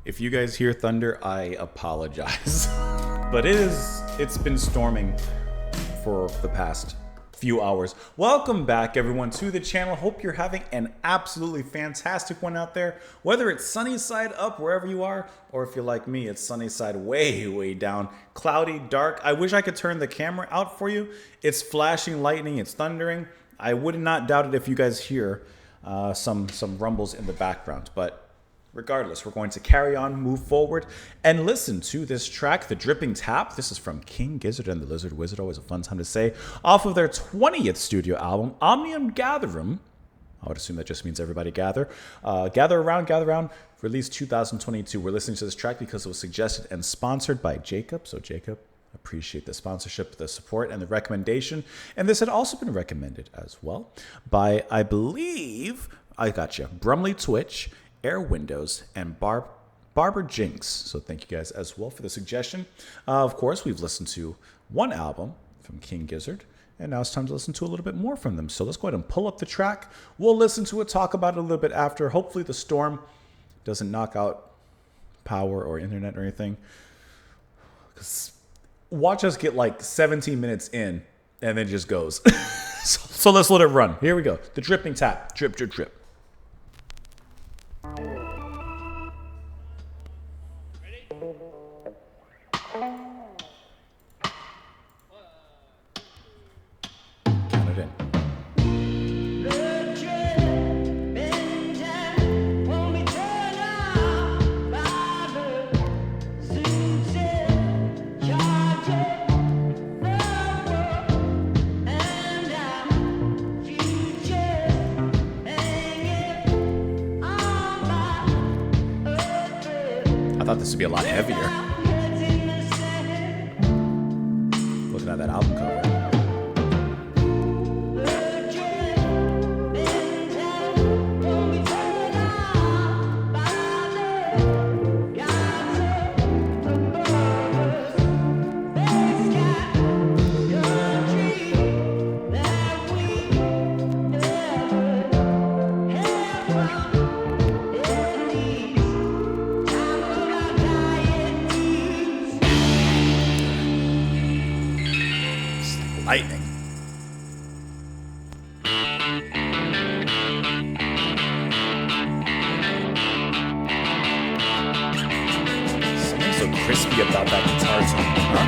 If you guys hear thunder, I apologize. But it's been storming for the past few hours. Welcome back everyone to the channel. Hope you're having an absolutely fantastic one out there. Whether it's sunny side up wherever you are, or if you're like me, it's sunny side way down. Cloudy, dark. I wish I could turn the camera out for you. It's flashing lightning, it's thundering. I would not doubt it if you guys hear some rumbles in the background, but regardless, we're going to carry on, move forward, and listen to this track, The Dripping Tap. This is from King Gizzard and the Lizard Wizard, always a fun time to say, off of their 20th studio album, Omnium Gatherum. I would assume that just means everybody gather. Gather around, released 2022. We're listening to this track because it was suggested and sponsored by Jacob. So Jacob, appreciate the sponsorship, the support, and the recommendation. And this had also been recommended as well by, I believe, I got you, Brumley Twitch, Air Windows, and Barber Jinx. So thank you guys as well for the suggestion. Of course, we've listened to one album from King Gizzard, and now it's time to listen to a little bit more from them. So let's go ahead and pull up the track. We'll listen to it, talk about it a little bit after. Hopefully the storm doesn't knock out power or internet or anything. 'Cause watch us get like 17 minutes in, and then it just goes. So let's let it run. Here we go. The Dripping Tap. Drip, drip, drip. I thought this would be a lot heavier. Looking at that album cover. Lightning. Something so crispy about that guitar tone, huh?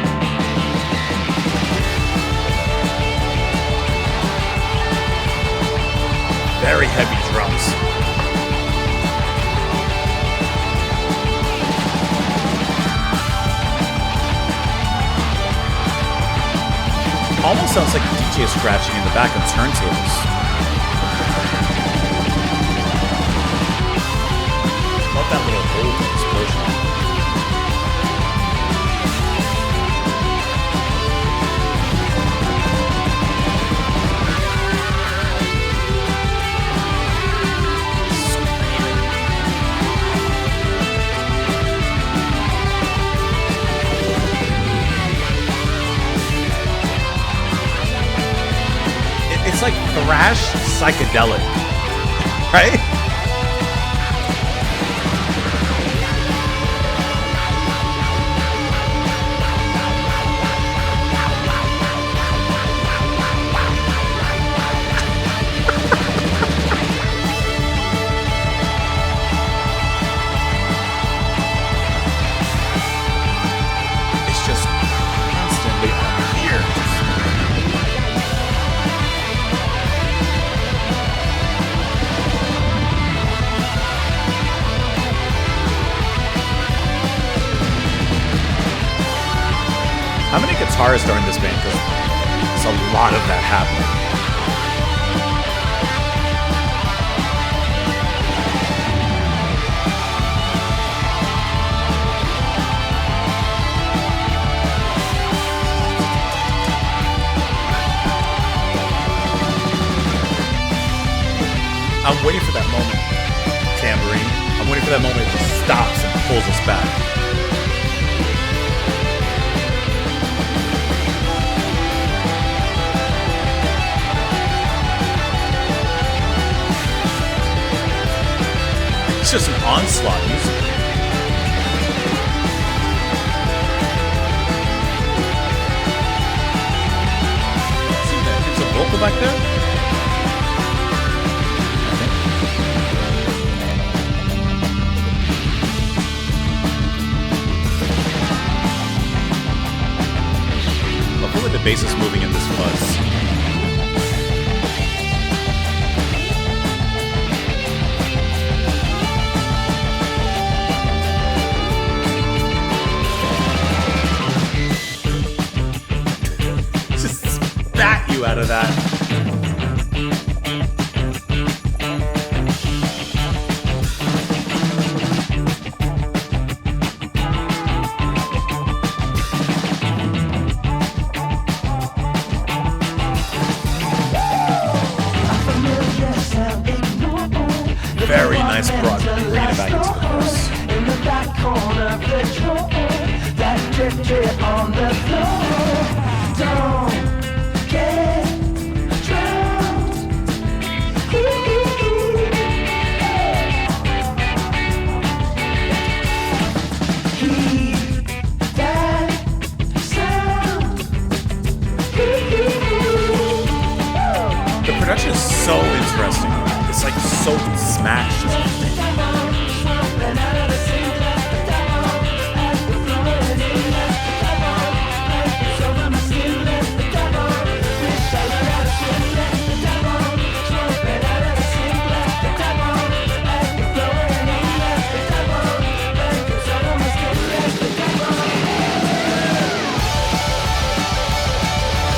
Very heavy drums. Almost sounds like a DJ scratching in the back of turntables. Love that little old explosion. It's like thrash psychedelic, right? It's just constantly on here. How many guitarists are in this band? Because there's a lot of that happening. I'm waiting for that moment, tambourine. I'm waiting for that moment it just stops and pulls us back. It's just an onslaught music. back there? I feel like the bass is moving in this fuzz. Spat you out of that. Very nice broad, bringing it back into the verse. In the back corner of the drawer, that drip on the floor. Don't get drowned. Keep that sound. The production is so interesting. It's like so smashed.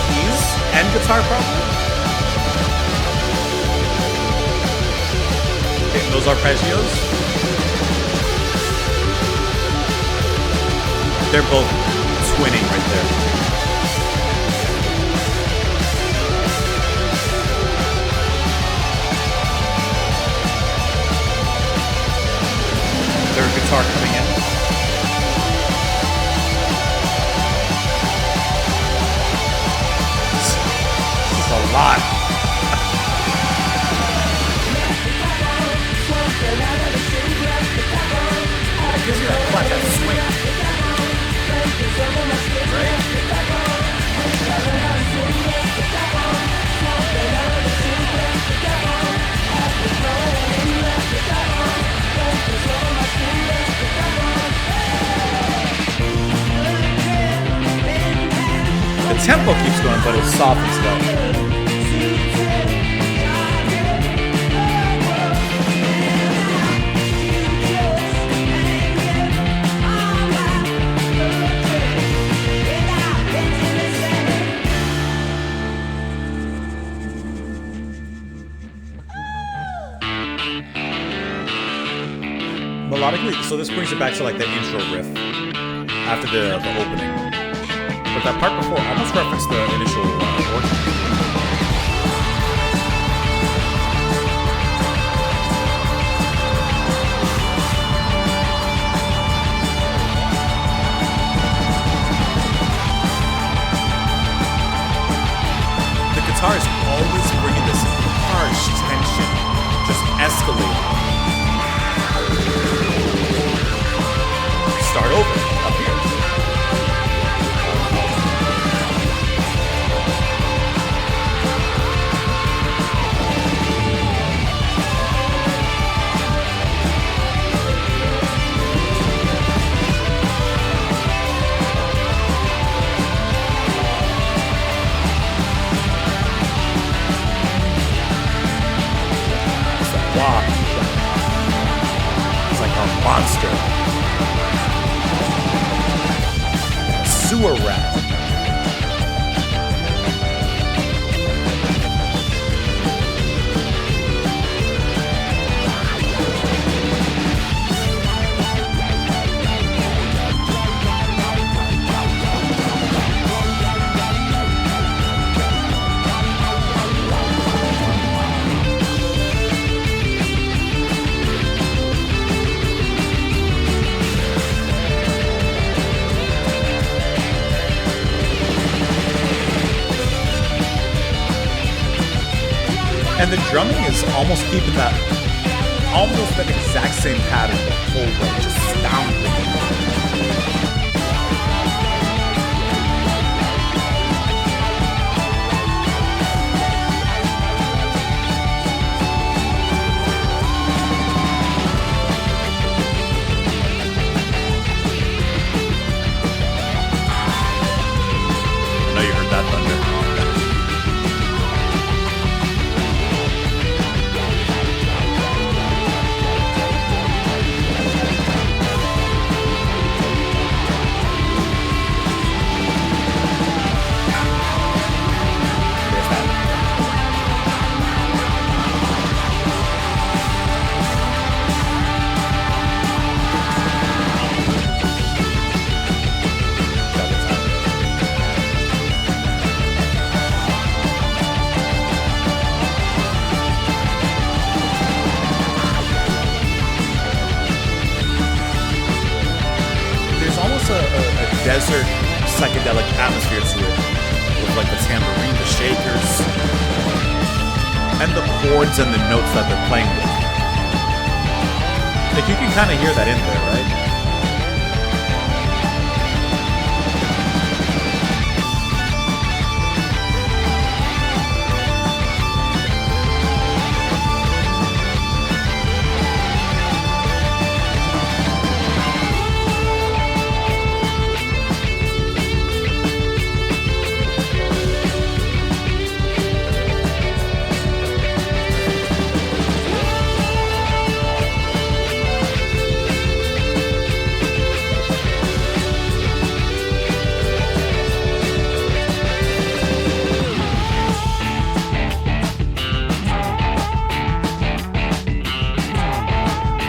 Keys and guitar probably. Those arpeggios, they're both twinning right there. There's a guitar coming in. This is a lot. It gives you that clutch, that swing. Right? The tempo keeps going, but it's soft and slow. Melodically, so this brings it back to like the intro riff after the opening. But that part before almost referenced the initial organ. The guitar is always bringing this harsh tension, just escalating. Start over up here. It's a walk. It's like a monster. Sewer rat. And the drumming is almost keeping that exact same pattern the whole way, just astounding. almost a desert psychedelic atmosphere to it, with like the tambourine, the shakers, and the chords and the notes that they're playing with. Like you can kind of hear that in there, right?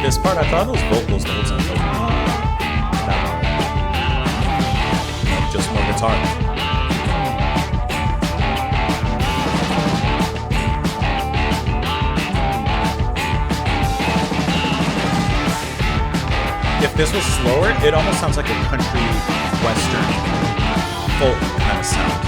This part, I thought it was vocals the whole time. Nope, just more guitar. If this was slower, it almost sounds like a country western folk kind of sound.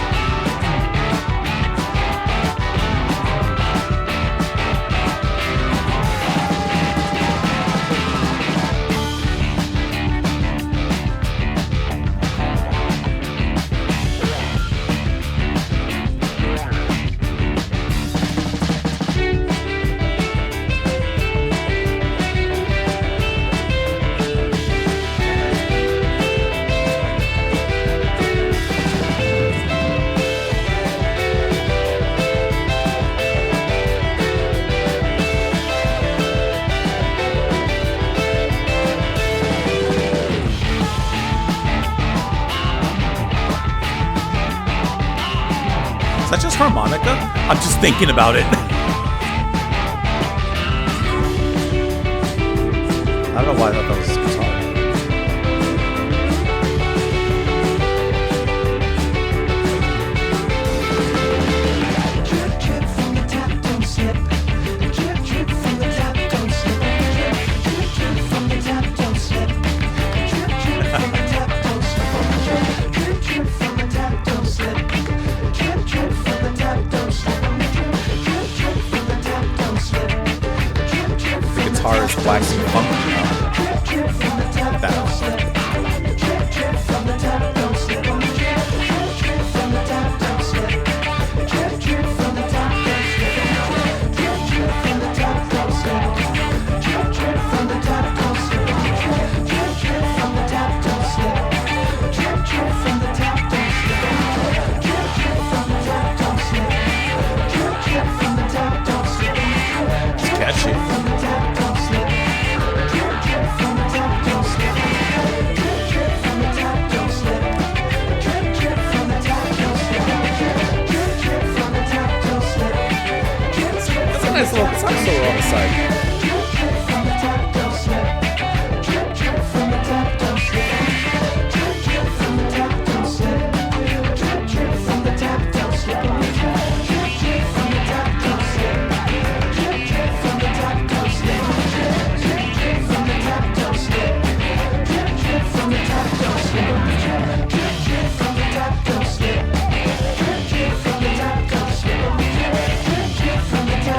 Is that just harmonica? I'm just thinking about it. I don't know why I thought that was guitar. Guitar is waxing funky. That it's catchy. Nice little guitar solo on the side.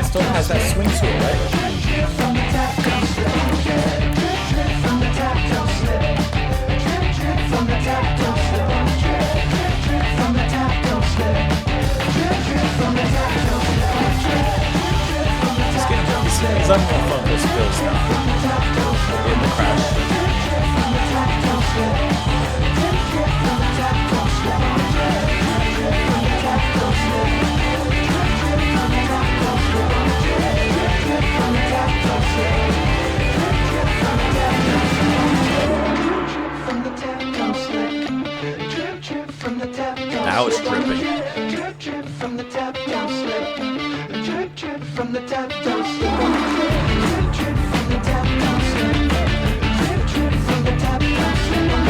Still has that swing to it, right? He's having more fun with those fills now. In the crash. Now it's dripping.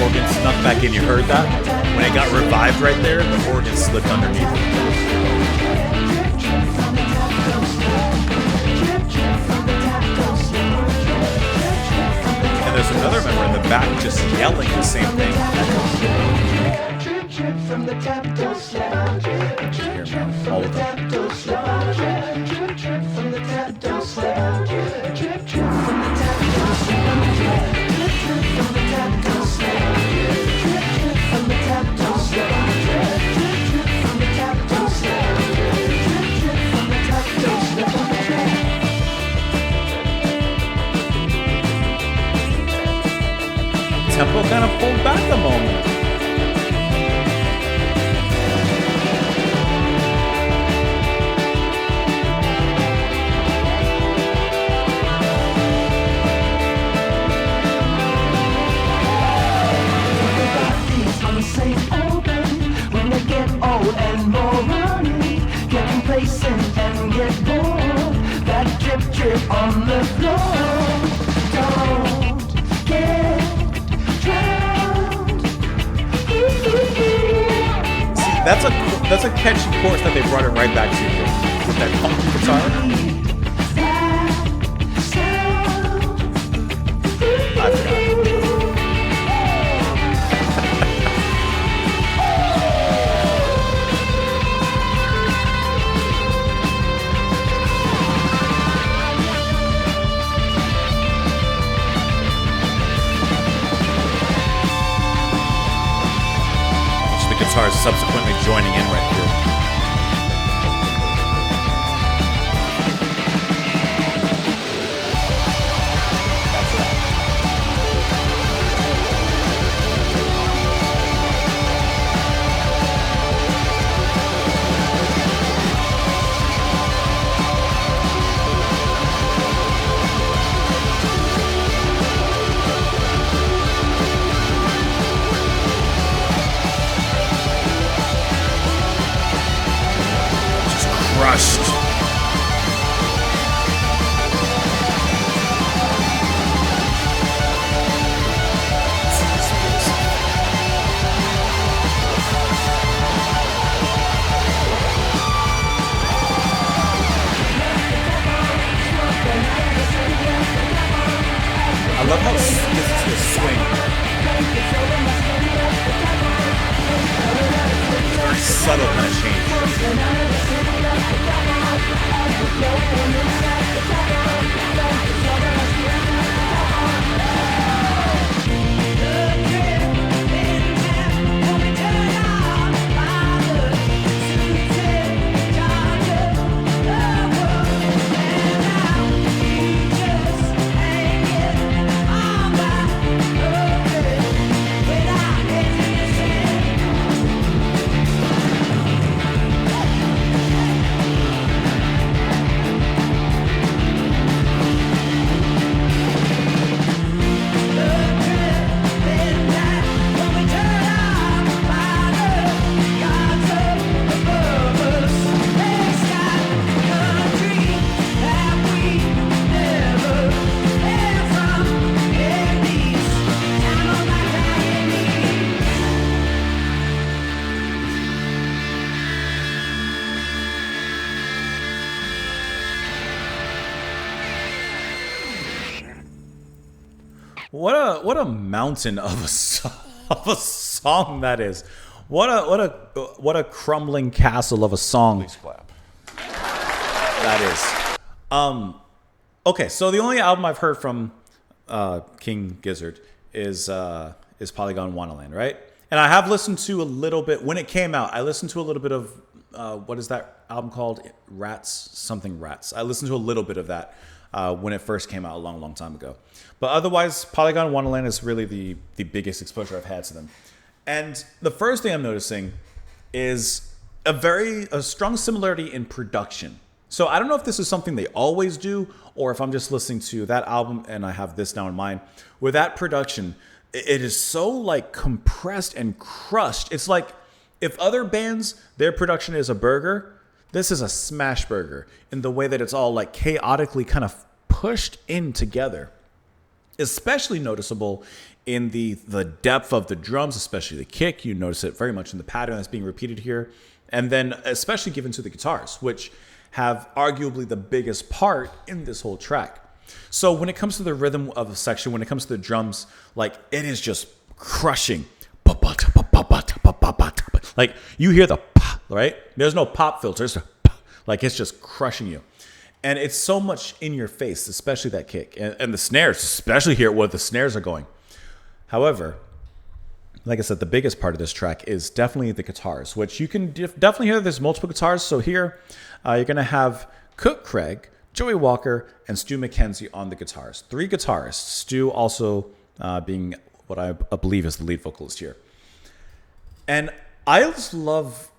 Organ snuck back in. You heard that? When it got revived right there, the organ slipped underneath. And there's another member in the back just yelling the same thing. All of them. Tempo kind of pulled back a moment. When they get old and more money, get complacent and get bored. That drip drip on the floor. Don't get drowned. See, that's a catchy chorus that they brought it right back to here with that funky guitar. I forgot. Guitars subsequently joining in right here. Crushed. I love how this is a swing. Very subtle kind of change. What a mountain of a song that is. What a crumbling castle of a song. Please clap. That is. Okay, so the only album I've heard from King Gizzard is Polygon Wonderland, right? And I have listened to a little bit when it came out. I listened to a little bit of what is that album called? Rats. I listened to a little bit of that when it first came out a long time ago. But otherwise, Polygon Wonderland is really the biggest exposure I've had to them. And the first thing I'm noticing is a strong similarity in production. So I don't know if this is something they always do, or if I'm just listening to that album and I have this now in mind. With that production, it is so like compressed and crushed. It's like if other bands, their production is a burger, this is a smash burger in the way that it's all like chaotically kind of pushed in together. Especially noticeable in the depth of the drums, especially the kick. You notice it very much in the pattern that's being repeated here. And then especially given to the guitars, which have arguably the biggest part in this whole track. So when it comes to the rhythm of a section, when it comes to the drums, like it is just crushing. Like you hear the pop, right? There's no pop filters. Like it's just crushing you. And it's so much in your face, especially that kick. And the snares, especially here where the snares are going. However, like I said, the biggest part of this track is definitely the guitars, which you can definitely hear there's multiple guitars. So here you're going to have Cook Craig, Joey Walker, and Stu McKenzie on the guitars. 3 guitarists. Stu also being what I believe is the lead vocalist here. And I just love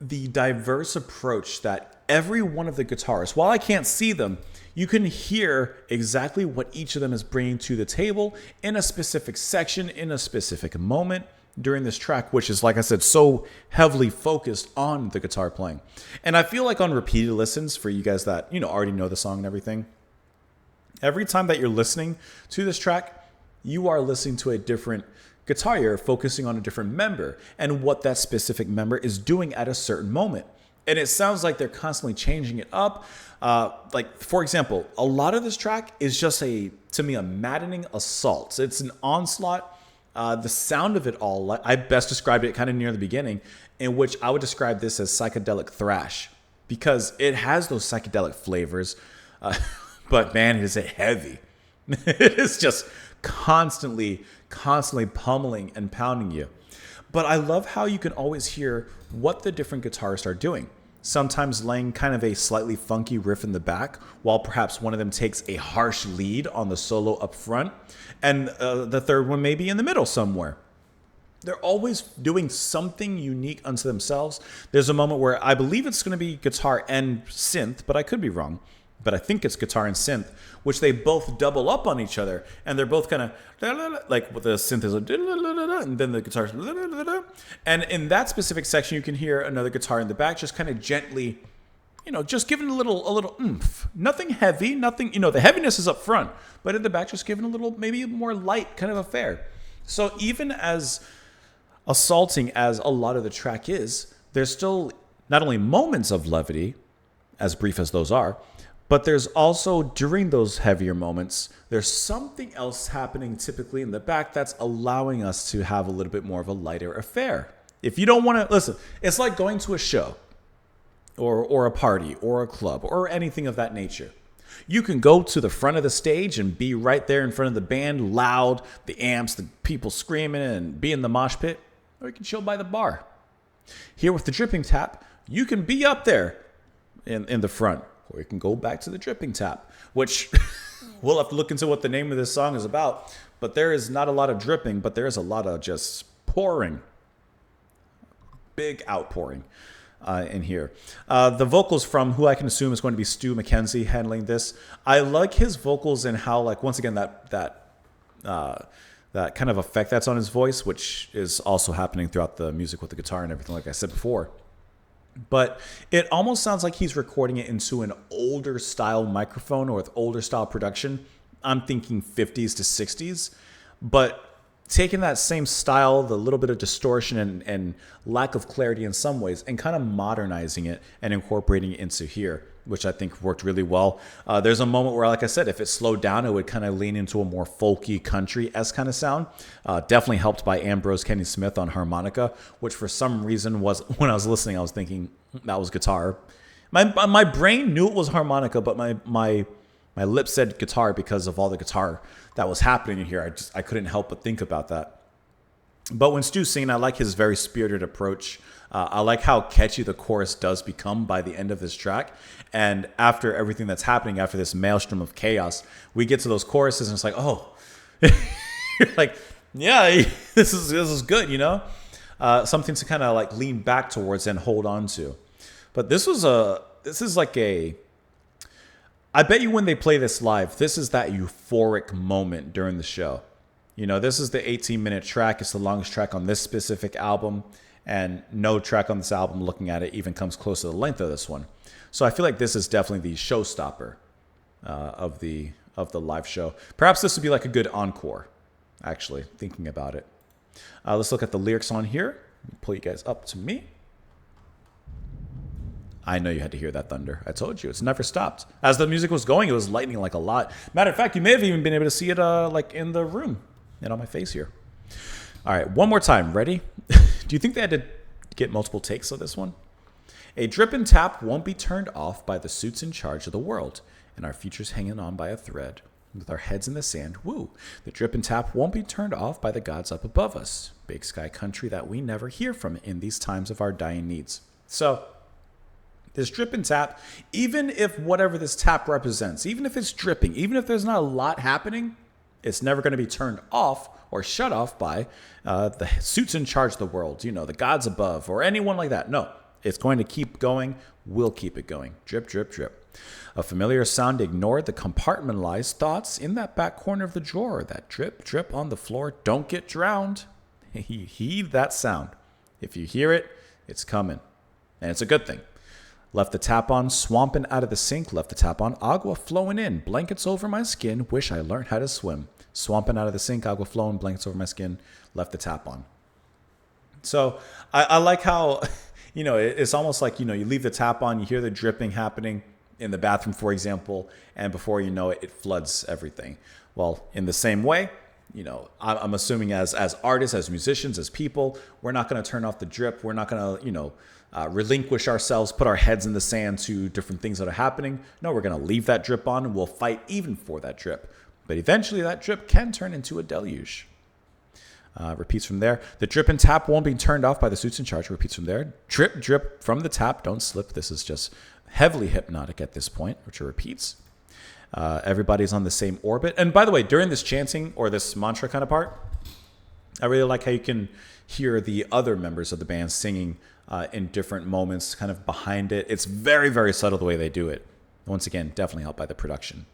the diverse approach that every one of the guitarists, while I can't see them, you can hear exactly what each of them is bringing to the table in a specific section, in a specific moment during this track, which is, like I said, so heavily focused on the guitar playing. And I feel like on repeated listens, for you guys that, already know the song and everything, every time that you're listening to this track, you are listening to a different guitar. You're focusing on a different member and what that specific member is doing at a certain moment. And it sounds like they're constantly changing it up. Like, for example, a lot of this track is just to me, a maddening assault. It's an onslaught. The sound of it all, I best described it kind of near the beginning, in which I would describe this as psychedelic thrash, because it has those psychedelic flavors. But man, is it heavy. It is just constantly pummeling and pounding you. But I love how you can always hear what the different guitarists are doing. Sometimes laying kind of a slightly funky riff in the back, while perhaps one of them takes a harsh lead on the solo up front, and the third one may be in the middle somewhere. They're always doing something unique unto themselves. There's a moment where I believe it's going to be guitar and synth, but I could be wrong. But I think it's guitar and synth, which they both double up on each other. And they're both kind of like with the synth is and then the guitar. And in that specific section, you can hear another guitar in the back, just kind of gently, just giving a little oomph. Nothing heavy, nothing, the heaviness is up front, but in the back, just giving a little, maybe more light kind of affair. So even as assaulting as a lot of the track is, there's still not only moments of levity, as brief as those are, but there's also, during those heavier moments, there's something else happening typically in the back that's allowing us to have a little bit more of a lighter affair. If you don't want to, listen, it's like going to a show or a party or a club or anything of that nature. You can go to the front of the stage and be right there in front of the band, loud, the amps, the people screaming, and be in the mosh pit, or you can chill by the bar. Here with the dripping tap, you can be up there in the front, or you can go back to the dripping tap, which we'll have to look into what the name of this song is about. But there is not a lot of dripping, but there is a lot of just pouring, big outpouring in here. The vocals from who I can assume is going to be Stu McKenzie handling this. I like his vocals and how, like, once again, that kind of effect that's on his voice, which is also happening throughout the music with the guitar and everything, like I said before. But it almost sounds like he's recording it into an older style microphone or with older style production. I'm thinking 50s to 60s. But taking that same style, the little bit of distortion and lack of clarity in some ways, and kind of modernizing it and incorporating it into here, which I think worked really well. There's a moment where, like I said, if it slowed down, it would kind of lean into a more folky, country-esque kind of sound. Definitely helped by Ambrose Kenny Smith on harmonica, which for some reason was, when I was listening, I was thinking that was guitar. My brain knew it was harmonica, but my lips said guitar because of all the guitar that was happening in here. I couldn't help but think about that. But when Stu's singing, I like his very spirited approach. I like how catchy the chorus does become by the end of this track. And after everything that's happening, after this maelstrom of chaos, we get to those choruses and it's like, oh, you're like, yeah, this is good, something to kind of like lean back towards and hold on to. But this is like I bet you when they play this live, this is that euphoric moment during the show. This is the 18-minute track. It's the longest track on this specific album, and no track on this album, looking at it, even comes close to the length of this one. So I feel like this is definitely the showstopper of the live show. Perhaps this would be like a good encore, actually, thinking about it. Let's look at the lyrics on here. Pull you guys up to me. I know you had to hear that thunder. I told you, it's never stopped. As the music was going, it was lightning like a lot. Matter of fact, you may have even been able to see it like in the room and on my face here. All right, one more time. Ready? Do you think they had to get multiple takes of this one? A drip and tap won't be turned off by the suits in charge of the world, and our future's hanging on by a thread. With our heads in the sand, woo. The drip and tap won't be turned off by the gods up above us. Big sky country that we never hear from in these times of our dying needs. So, this drip and tap, even if whatever this tap represents, even if it's dripping, even if there's not a lot happening, it's never going to be turned off or shut off by the suits in charge of the world, you know, the gods above or anyone like that. No, it's going to keep going. We'll keep it going. Drip, drip, drip. A familiar sound ignored the compartmentalized thoughts in that back corner of the drawer. That drip, drip on the floor. Don't get drowned. Heed that sound. If you hear it, it's coming. And it's a good thing. Left the tap on, swamping out of the sink. Left the tap on, agua flowing in. Blankets over my skin. Wish I learned how to swim. Swamping out of the sink, agua flowing, blankets over my skin. Left the tap on. So I like how, you know, it's almost like, you know, you leave the tap on, you hear the dripping happening in the bathroom, for example, and before you know it, it floods everything. Well, in the same way, you know, I'm assuming as artists, as musicians, as people, we're not going to turn off the drip. We're not going to, you know, relinquish ourselves, put our heads in the sand to different things that are happening. No, we're going to leave that drip on and we'll fight even for that drip. But eventually that drip can turn into a deluge. Repeats from there. The drip and tap won't be turned off by the suits in charge. Repeats from there. Drip, drip from the tap. Don't slip. This is just heavily hypnotic at this point, which are repeats. Everybody's on the same orbit. And by the way, during this chanting or this mantra kind of part, I really like how you can hear the other members of the band singing in different moments kind of behind it. It's very, very subtle the way they do it. Once again, definitely helped by the production.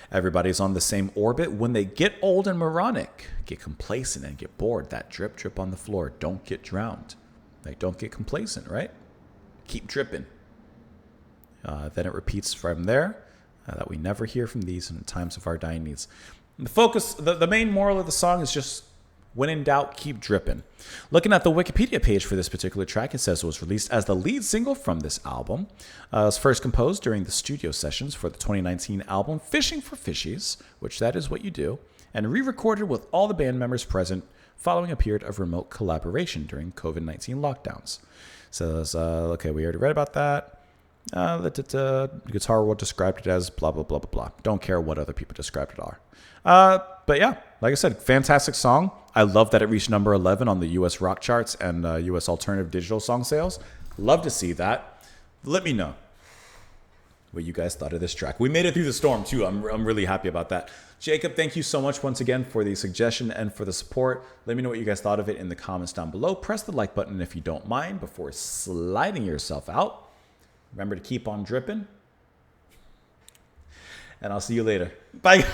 Everybody's on the same orbit. When they get old and moronic, get complacent and get bored, that drip, drip on the floor. Don't get drowned. Like, don't get complacent, right? Keep dripping. Then it repeats from there that we never hear from these in times of our dying needs. And the focus, the main moral of the song is just, when in doubt, keep dripping. Looking at the Wikipedia page for this particular track, it says it was released as the lead single from this album. It was first composed during the studio sessions for the 2019 album Fishing for Fishies, which that is what you do, and re-recorded with all the band members present following a period of remote collaboration during COVID-19 lockdowns. So, okay, we already read about that. The Guitar World described it as blah, blah, blah, blah, blah. Don't care what other people described it are. But yeah, like I said, fantastic song. I love that it reached number 11 on the US rock charts and US alternative digital song sales. Love to see that. Let me know what you guys thought of this track. We made it through the storm too. I'm really happy about that. Jacob, thank you so much once again for the suggestion and for the support. Let me know what you guys thought of it in the comments down below. Press the like button if you don't mind before sliding yourself out. Remember to keep on dripping. And I'll see you later. Bye.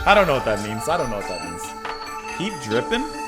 I don't know what that means. Keep dripping?